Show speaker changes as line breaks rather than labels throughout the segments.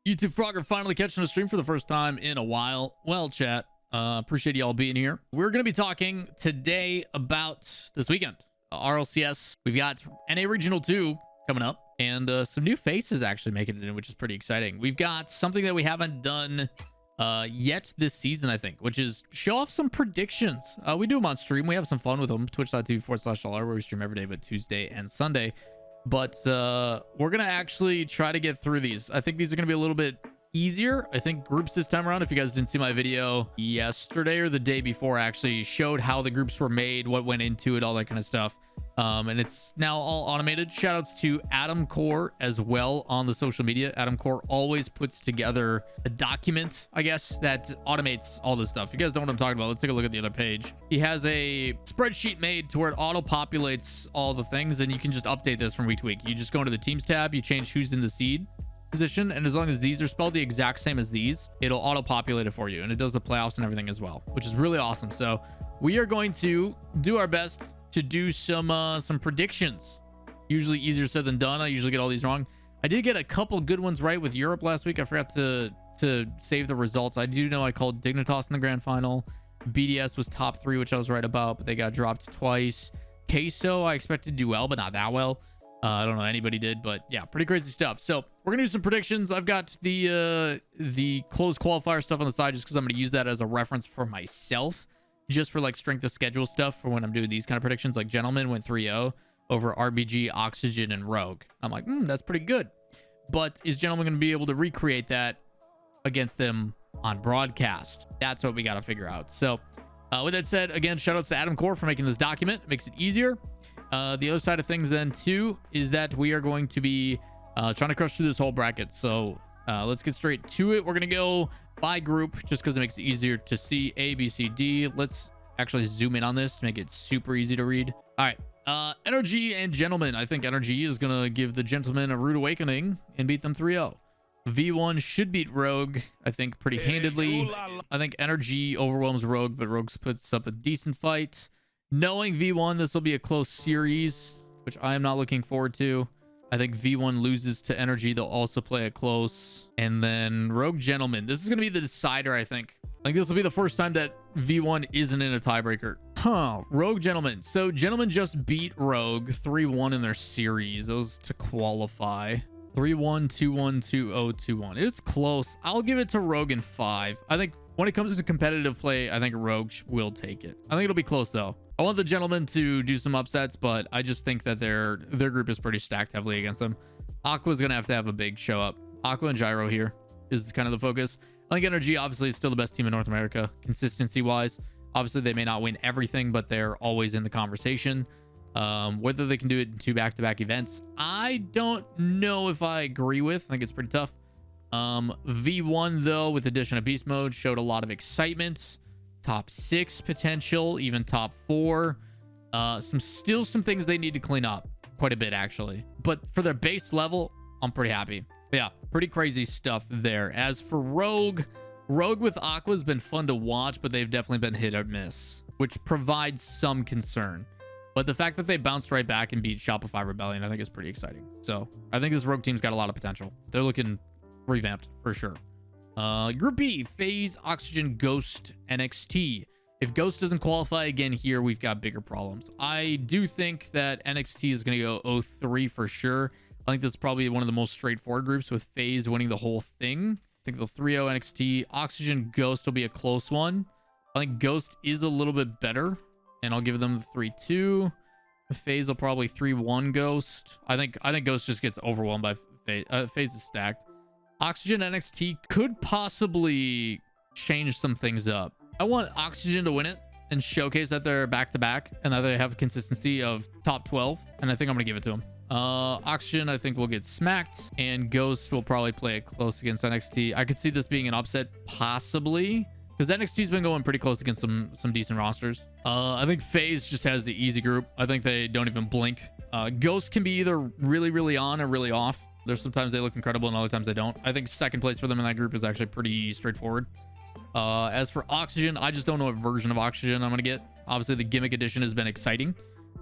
YouTube Frogger finally catching a stream for the first time in a while. Well, chat, appreciate y'all being here. We're going to be talking today about this weekend, RLCS. We've got NA Regional 2 coming up, and some new faces actually making it in, which is pretty exciting. We've got something that we haven't done yet this season, I think, which is show off some predictions. We do them on stream. We have some fun with them. Twitch.tv/LAWL, where we stream every day but Tuesday and Sunday. But we're gonna actually try to get through these. I think these are gonna be a little bit easier. I think groups this time around, if you guys didn't see my video yesterday or the day before, I actually showed how the groups were made, what went into it, all that kind of stuff. And it's now all automated. Shout outs to Adam Core as well on the social media. Adam Core always puts together a document, I guess, that automates all this stuff. If you guys don't know what I'm talking about, let's take a look at the other page. He has a spreadsheet made to where it auto populates all the things, and you can just update this from week to week. You just go into the teams tab, you change who's in the seed position, and as long as these are spelled the exact same as these, it'll auto populate it for you, and it does the playoffs and everything as well, which is really awesome. So we are going to do our best to do some predictions. Usually easier said than done. I usually get all these wrong. I did get a couple good ones right with Europe last week. I forgot to save the results. I do know I called Dignitas in the grand final. BDS was top 3, which I was right about, but they got dropped twice. Queso, I expected to do well, but not that well. I don't know anybody did, but yeah, pretty crazy stuff. So we're gonna do some predictions. I've got the closed qualifier stuff on the side just because I'm gonna use that as a reference for myself, just for like strength of schedule stuff for when I'm doing these kind of predictions. Like Gentleman went 3-0 over RBG, Oxygen, and Rogue. I'm like, that's pretty good. But is Gentleman going to be able to recreate that against them on broadcast? That's what we got to figure out. So with that said, again, shout outs to Adam Core for making this document. It makes it easier. The other side of things then too is that we are going to be trying to crush through this whole bracket. So let's get straight to it. We're going to go by group just because it makes it easier to see. A, B, C, D. Let's actually zoom in on this to make it super easy to read. All right. Energy and Gentleman. I think Energy is going to give the Gentleman a rude awakening and beat them 3-0. V1 should beat Rogue, I think, pretty handedly. I think Energy overwhelms Rogue, but Rogue puts up a decent fight. Knowing V1, this will be a close series, which I am not looking forward to. I think V1 loses to Energy. They'll also play it close. And then Rogue Gentleman. This is going to be the decider, I think. I think this will be the first time that V1 isn't in a tiebreaker. Rogue Gentleman. So Gentleman just beat Rogue 3-1 in their series. Those to qualify. 3-1, 2-1, 2-0, 2-1. It's close. I'll give it to Rogue in 5. I think when it comes to competitive play, I think Rogue will take it. I think it'll be close, though. I want the Gentlemen to do some upsets, but I just think that their group is pretty stacked heavily against them. Aqua's going to have a big show up. Aqua and Gyro here is kind of the focus. I think Energy, obviously, is still the best team in North America, consistency-wise. Obviously, they may not win everything, but they're always in the conversation. Whether they can do it in 2 back-to-back events, I don't know if I agree with. I think it's pretty tough. V1, though, with addition of Beast Mode, showed a lot of excitement. Top 6 potential, even top 4. Still some things they need to clean up quite a bit, actually. But for their base level, I'm pretty happy. Yeah, pretty crazy stuff there. As for Rogue with Aqua has been fun to watch, but they've definitely been hit or miss, which provides some concern. But the fact that they bounced right back and beat Shopify Rebellion, I think is pretty exciting. So I think this Rogue team's got a lot of potential. They're looking revamped for sure. Group B, FaZe, Oxygen, Ghost, NXT. If Ghost doesn't qualify again here, we've got bigger problems. I do think that NXT is going to go 0-3 for sure. I think this is probably one of the most straightforward groups, with FaZe winning the whole thing. I think they'll 3-0 NXT. Oxygen, Ghost will be a close one. I think Ghost is a little bit better, and I'll give them the 3-2. FaZe will probably 3-1 Ghost. I think Ghost just gets overwhelmed by FaZe. FaZe is stacked. Oxygen NXT could possibly change some things up. I want Oxygen to win it and showcase that they're back-to-back and that they have a consistency of top 12, and I think I'm going to give it to them. Oxygen, I think, will get smacked, and Ghost will probably play it close against NXT. I could see this being an upset, possibly, because NXT's been going pretty close against some decent rosters. I think FaZe just has the easy group. I think they don't even blink. Ghost can be either really, really on or really off. There's sometimes they look incredible and other times they don't. I think second place for them in that group is actually pretty straightforward. As for Oxygen, I just don't know what version of Oxygen I'm going to get. Obviously, the gimmick edition has been exciting.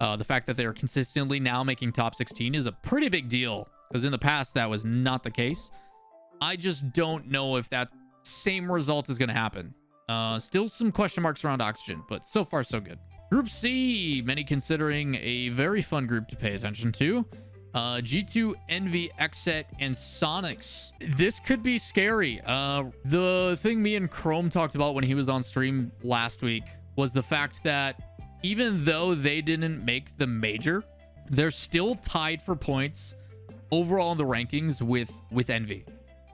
The fact that they are consistently now making top 16 is a pretty big deal, because in the past, that was not the case. I just don't know if that same result is going to happen. Still some question marks around Oxygen, but so far so good. Group C, many considering a very fun group to pay attention to. G2, Envy, Xset, and Sonics. This could be scary. The thing me and Chrome talked about when he was on stream last week was the fact that even though they didn't make the major, they're still tied for points overall in the rankings with Envy,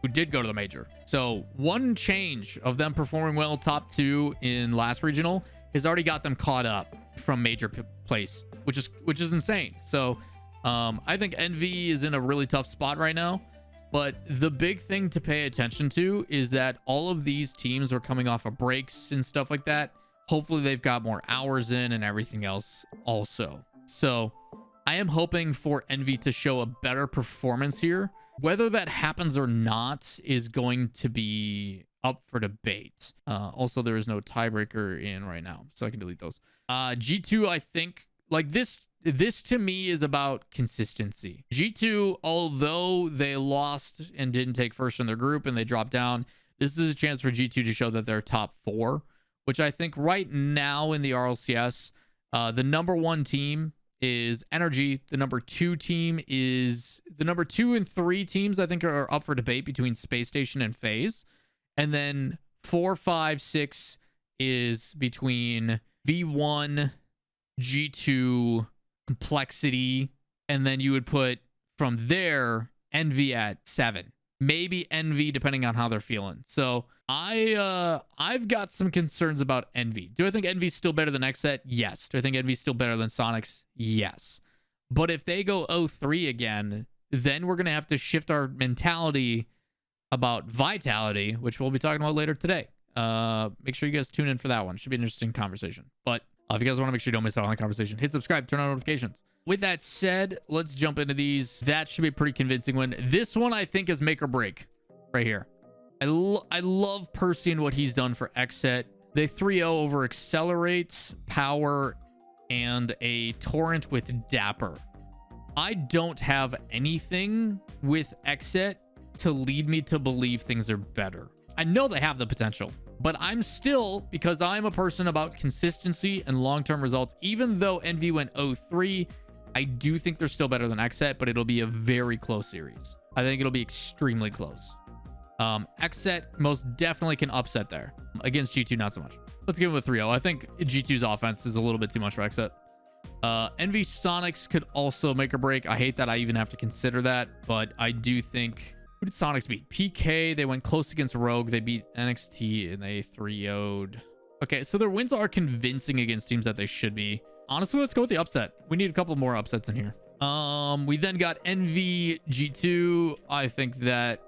who did go to the major. So one change of them performing well top 2 in last regional has already got them caught up from major place, which is insane. So I think Envy is in a really tough spot right now, but the big thing to pay attention to is that all of these teams are coming off of breaks and stuff like that. Hopefully they've got more hours in and everything else also. So I am hoping for Envy to show a better performance here. Whether that happens or not is going to be up for debate. Also, there is no tiebreaker in right now, so I can delete those. G2, I think, like this to me is about consistency. G2, although they lost and didn't take first in their group and they dropped down, this is a chance for G2 to show that they're top 4, which I think right now in the RLCS, the number 1 team is Energy. The number 2 team is the number 2 and 3 teams I think are up for debate between Space Station and FaZe. And then 4, 5, 6 is between V1, G2, Complexity, and then you would put from there Envy at 7. Maybe Envy depending on how they're feeling. So I've got some concerns about Envy. Do I think Envy's still better than Xset? Yes. Do I think Envy's still better than Sonics? Yes. But if they go 0-3 again, then we're going to have to shift our mentality about Vitality, which we'll be talking about later today. Make sure you guys tune in for that one. Should be an interesting conversation. But if you guys want to make sure you don't miss out on the conversation, hit subscribe, turn on notifications. With that said, let's jump into these. That should be a pretty convincing win. This one I think is make or break right here. I love Percy and what he's done for Xset. They 3-0 over Accelerate, Power, and a Torrent with Dapper. I don't have anything with Xset to lead me to believe things are better. I know they have the potential, but I'm still, because I'm a person about consistency and long-term results, even though Envy went 0-3, I do think they're still better than Xset, but it'll be a very close series. I think it'll be extremely close. Xset most definitely can upset there. Against G2, not so much. Let's give him a 3-0. I think G2's offense is a little bit too much for Xset. Envy Sonics could also make or break. I hate that I even have to consider that, but I do think... Who did Sonics beat? PK. They went close against Rogue. They beat NXT and they 3-0'd. Okay, so their wins are convincing against teams that they should be. Honestly, let's go with the upset. We need a couple more upsets in here. We then got Envy G2. I think that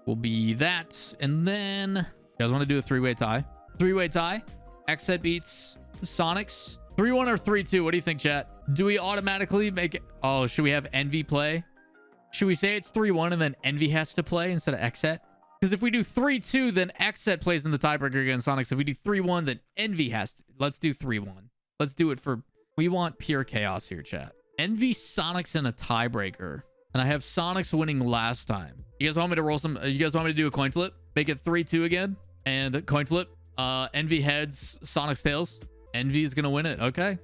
will be that. And then you guys want to do a 3-way tie? 3-way tie. Xset beats Sonics. 3-1 or 3-2. What do you think, chat? Do we automatically make it? Oh, should we have Envy play? Should we say it's 3-1 and then Envy has to play instead of Xset? Because if we do 3-2, then Xset plays in the tiebreaker against Sonics. If we do 3-1, then Envy has to. Let's do 3-1. Let's do it for... We want pure chaos here, chat. Envy Sonics in a tiebreaker. And I have Sonics winning last time. You guys want me to roll some... You guys want me to do a coin flip? Make it 3-2 again? And a coin flip. Envy heads, Sonics tails. Envy is going to win it. Okay.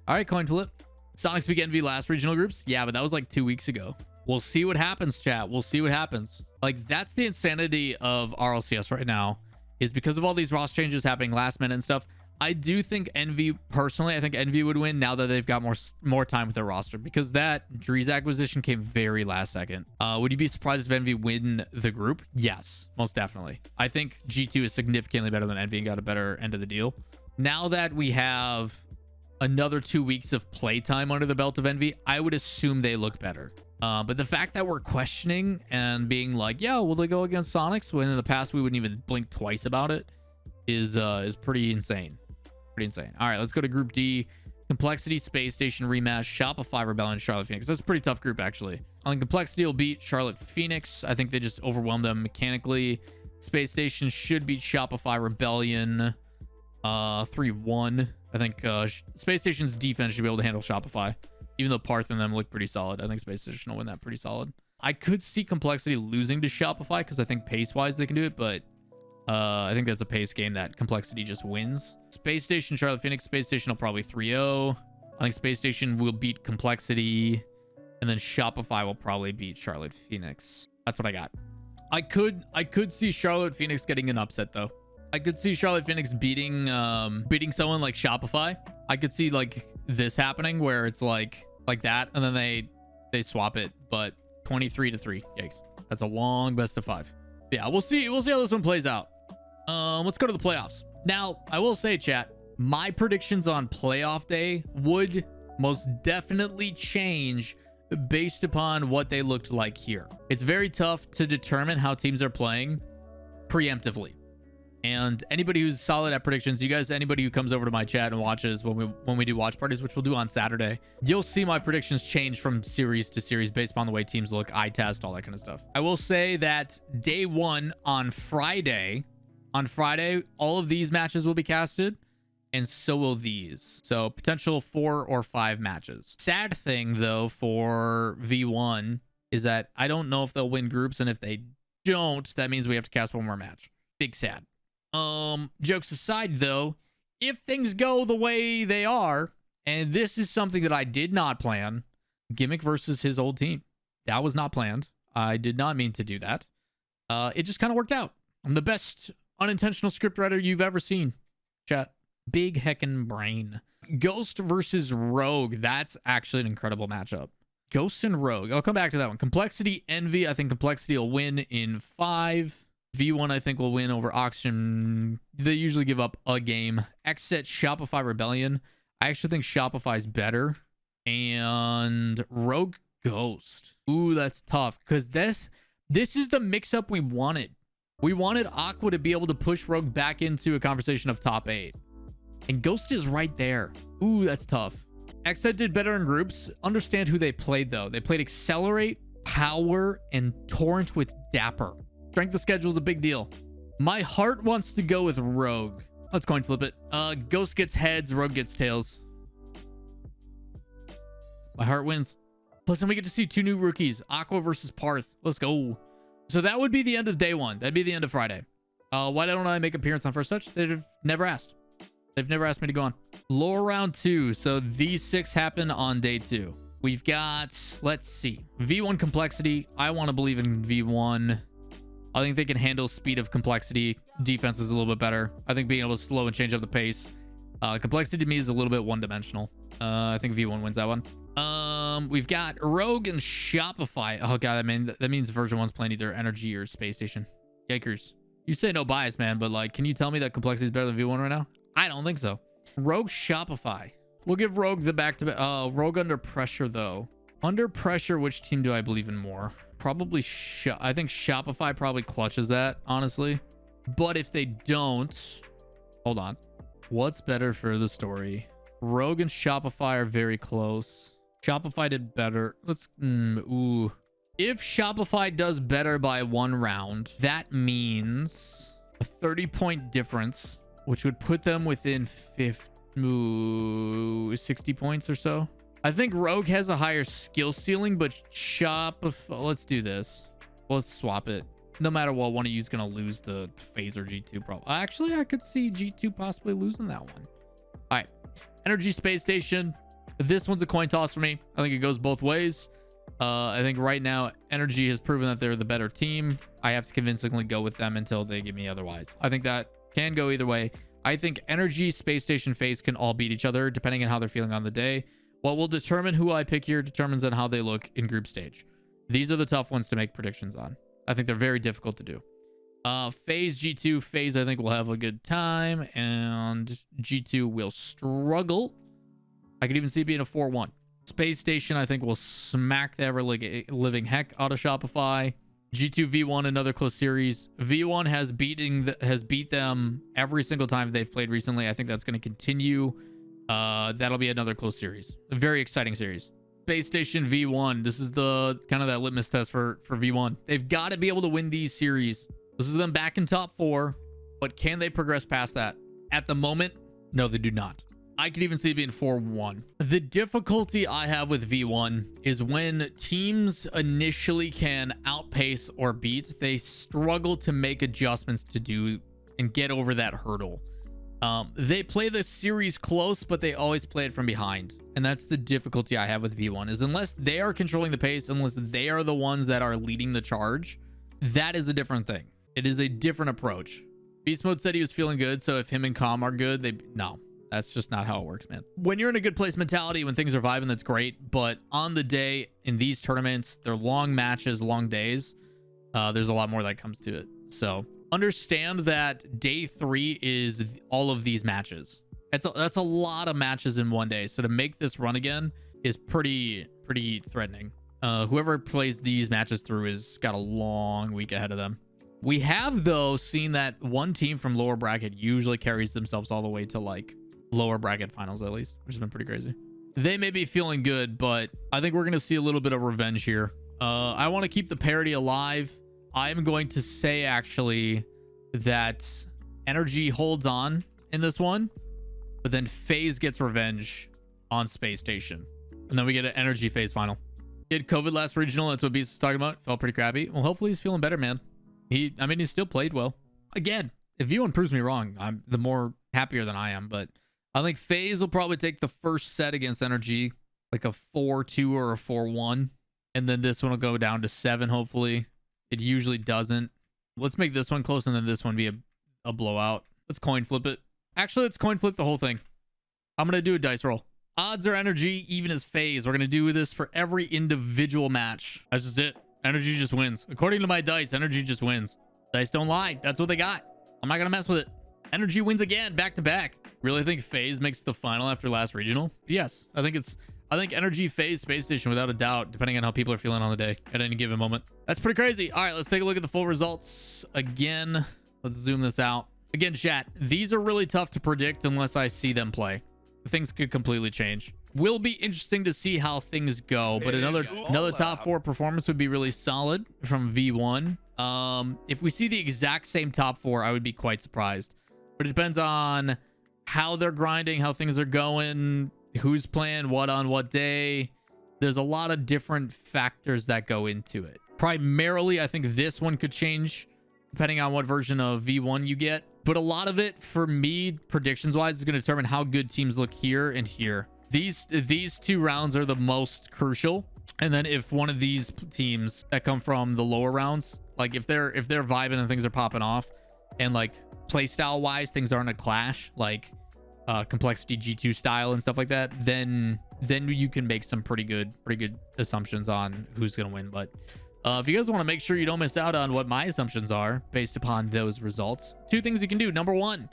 All right, coin flip. Sonics beat Envy last regional groups. Yeah, but that was like 2 weeks ago. We'll see what happens, chat. We'll see what happens. Like, that's the insanity of RLCS right now, is because of all these roster changes happening last minute and stuff. I do think Envy, personally, I think Envy would win now that they've got more time with their roster, because that Drees acquisition came very last second. Would you be surprised if Envy win the group? Yes, most definitely. I think G2 is significantly better than Envy and got a better end of the deal. Now that we have another 2 weeks of playtime under the belt of Envy, I would assume they look better. But the fact that we're questioning and being like, yeah, will they go against Sonics, when in the past we wouldn't even blink twice about it, is pretty insane. Pretty insane. All right, let's go to Group D. Complexity, Space Station, Rematch, Shopify, Rebellion, Charlotte, Phoenix. That's a pretty tough group, actually. I think Complexity will beat Charlotte, Phoenix. I think they just overwhelmed them mechanically. Space Station should beat Shopify, Rebellion 3-1. I think Space Station's defense should be able to handle Shopify. Even though Parth and them look pretty solid, I think Space Station will win that pretty solid. I could see Complexity losing to Shopify because I think pace-wise they can do it, but I think that's a pace game that Complexity just wins. Space Station, Charlotte Phoenix. Space Station will probably 3-0. I think Space Station will beat Complexity, and then Shopify will probably beat Charlotte Phoenix. That's what I got. I could see Charlotte Phoenix getting an upset though. I could see Charlotte Phoenix beating someone like Shopify. I could see like this happening where it's like that, and then they swap it, but 23-3. Yikes. That's a long best of 5. Yeah, we'll see how this one plays out. Let's go to the playoffs. Now, I will say, chat, my predictions on playoff day would most definitely change based upon what they looked like here. It's very tough to determine how teams are playing preemptively. And anybody who's solid at predictions, you guys, anybody who comes over to my chat and watches when we do watch parties, which we'll do on Saturday, you'll see my predictions change from series to series based upon the way teams look, eye test, all that kind of stuff. I will say that day 1 on Friday, all of these matches will be casted, and so will these. So potential 4 or 5 matches. Sad thing though for V1 is that I don't know if they'll win groups, and if they don't, that means we have to cast one more match. Big sad. Jokes aside though, if things go the way they are, and this is something that I did not plan, Gimmick versus his old team. That was not planned. I did not mean to do that. It just kind of worked out. I'm the best unintentional scriptwriter you've ever seen, chat. Big heckin' brain. Ghost versus Rogue. That's actually an incredible matchup. Ghost and Rogue. I'll come back to that one. Complexity, Envy. I think Complexity will win in 5. V1, I think, will win over Oxygen. They usually give up a game. Xset, Shopify, Rebellion. I actually think Shopify's better. And Rogue, Ghost. Ooh, that's tough. Because this is the mix-up we wanted. We wanted Aqua to be able to push Rogue back into a conversation of top 8. And Ghost is right there. Ooh, that's tough. Xset did better in groups. Understand who they played, though. They played Accelerate, Power, and Torrent with Dapper. Strength of schedule is a big deal. My heart wants to go with Rogue. Let's coin flip it. Ghost gets heads, Rogue gets tails. My heart wins. Plus, then we get to see 2 new rookies. Aqua versus Parth. Let's go. So that would be the end of day 1. That'd be the end of Friday. Why don't I make appearance on First Touch? They've never asked. They've never asked me to go on. Lore round 2. So these 6 happen on day 2. We've got, let's see, V1 Complexity. I want to believe in V1. I think they can handle speed of Complexity. Defense is a little bit better. I think being able to slow and change up the pace. Complexity to me is a little bit one-dimensional. I think V1 wins that one. We've got Rogue and Shopify. Oh god, that means version 1's playing either Energy or Space Station. Yikers. You say no bias, man, but like, can you tell me that Complexity is better than V1 right now? I don't think so. Rogue, Shopify. We'll give Rogue the back-to-back. Rogue Under Pressure, though. Under Pressure, which team do I believe in more? Probably I think Shopify probably clutches that, honestly. But if they don't, hold on. What's better for the story? Rogue and Shopify are very close. Shopify did better. Let's ooh. If Shopify does better by 1 round, that means a 30-point difference, which would put them within 60 points or so. I think Rogue has a higher skill ceiling, but Shopify... Let's do this. Let's swap it. No matter what, one of you is going to lose the Phaser G2 problem. Actually, I could see G2 possibly losing that one. All right. Energy Space Station. This one's a coin toss for me. I think it goes both ways. I think right now, Energy has proven that they're the better team. I have to convincingly go with them until they give me otherwise. I think that can go either way. I think Energy, Space Station, FaZe can all beat each other depending on how they're feeling on the day. What will determine who I pick here determines on how they look in group stage. These are the tough ones to make predictions on. I think they're very difficult to do. FaZe, G2. FaZe, I think, will have a good time, and G2 will struggle. I could even see it being a 4-1. Space Station, I think, will smack the ever-living heck out of Shopify. G2, V1, another close series. V1 has beat them every single time they've played recently. I think that's going to continue. That'll be another close series. A very exciting series. Space Station, V1. This is the kind of that litmus test for V1. They've got to be able to win these series. This is them back in top 4, but can they progress past that? At the moment, no, they do not. I could even see it being 4-1. The difficulty I have with V1 is when teams initially can outpace or beat, they struggle to make adjustments to do and get over that hurdle. They play the series close, but they always play it from behind. And that's the difficulty I have with V1 is unless they are controlling the pace, unless they are the ones that are leading the charge, that is a different thing. It is a different approach. Beast Mode said he was feeling good, so if him and Calm are good, no. That's just not how it works, man. When you're in a good place mentality, when things are vibing, that's great. But on the day in these tournaments, they're long matches, long days. There's a lot more that comes to it. So understand that day 3 is all of these matches. That's a lot of matches in one day. So to make this run again is pretty threatening. Whoever plays these matches through has got a long week ahead of them. We have, though, seen that one team from lower bracket usually carries themselves all the way to like lower bracket finals, at least, which has been pretty crazy. They may be feeling good, but I think we're going to see a little bit of revenge here. I want to keep the parity alive. I'm going to say, actually, that Energy holds on in this one, but then FaZe gets revenge on Space Station. And then we get an Energy FaZe final. He had COVID last regional. That's what Beast was talking about. Felt pretty crappy. Well, hopefully he's feeling better, man. He still played well. Again, if V1 proves me wrong, I'm the more happier than I am, but I think FaZe will probably take the first set against Energy, like a 4-2 or a 4-1. And then this one will go down to 7, hopefully. It usually doesn't. Let's make this one close and then this one be a blowout. Let's coin flip it. Actually, let's coin flip the whole thing. I'm going to do a dice roll. Odds are Energy, even as FaZe. We're going to do this for every individual match. That's just it. Energy just wins. According to my dice, Energy just wins. Dice don't lie. That's what they got. I'm not going to mess with it. Energy wins again, back to back. Really think FaZe makes the final after last regional? Yes. I think Energy, FaZe, Space Station, without a doubt, depending on how people are feeling on the day at any given moment. That's pretty crazy. All right, let's take a look at the full results again. Let's zoom this out. Again, chat, these are really tough to predict unless I see them play. Things could completely change. Will be interesting to see how things go, but another top 4 performance would be really solid from V1. If we see the exact same top 4, I would be quite surprised. But it depends on how they're grinding, how things are going, who's playing what on what day. There's a lot of different factors that go into it. Primarily, I think this one could change depending on what version of V1 you get. But a lot of it, for me, predictions-wise, is going to determine how good teams look here and here. These 2 rounds are the most crucial. And then if one of these teams that come from the lower rounds, like if they're vibing and things are popping off, and like playstyle wise things aren't a clash, like complexity G2 style and stuff like that, then you can make some pretty good assumptions on who's gonna win. But if you guys want to make sure you don't miss out on what my assumptions are based upon those results, 2 things you can do. Number 1,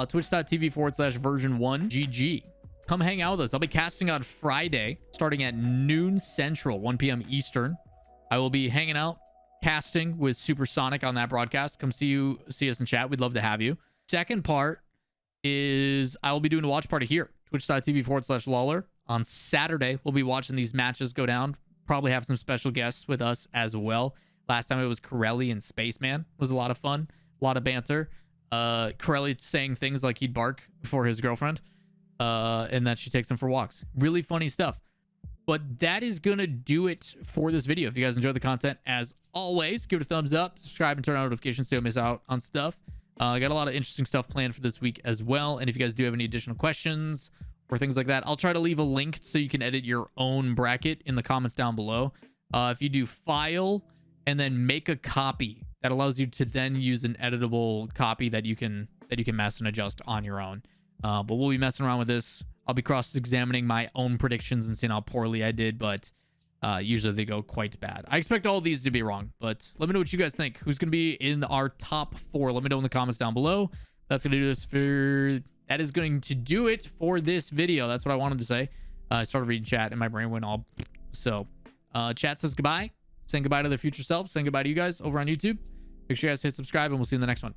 twitch.tv/version1gg. Come hang out with us. I'll be casting on Friday starting at noon Central, 1 p.m. Eastern. I will be hanging out, casting with Supersonic on that broadcast. Come see us in chat. We'd love to have you. Second part is I will be doing a watch party here, twitch.tv/Lawler. On Saturday, we'll be watching these matches go down. Probably have some special guests with us as well. Last time it was Corelli and Spaceman. It was a lot of fun, a lot of banter. Corelli saying things like he'd bark for his girlfriend, and that she takes him for walks. Really funny stuff. But that is going to do it for this video. If you guys enjoyed the content, as always, give it a thumbs up, subscribe, and turn on notifications so you don't miss out on stuff. I got a lot of interesting stuff planned for this week as well. And if you guys do have any additional questions or things like that, I'll try to leave a link so you can edit your own bracket in the comments down below. If you do file and then make a copy, that allows you to then use an editable copy that you can mess and adjust on your own. But we'll be messing around with this. I'll be cross-examining my own predictions and seeing how poorly I did, but usually they go quite bad. I expect all of these to be wrong, but let me know what you guys think. Who's going to be in our top 4? Let me know in the comments down below. That is going to do it for this video. That's what I wanted to say. I started reading chat and my brain went all... So, chat says goodbye. Saying goodbye to their future self. Saying goodbye to you guys over on YouTube. Make sure you guys hit subscribe and we'll see you in the next one.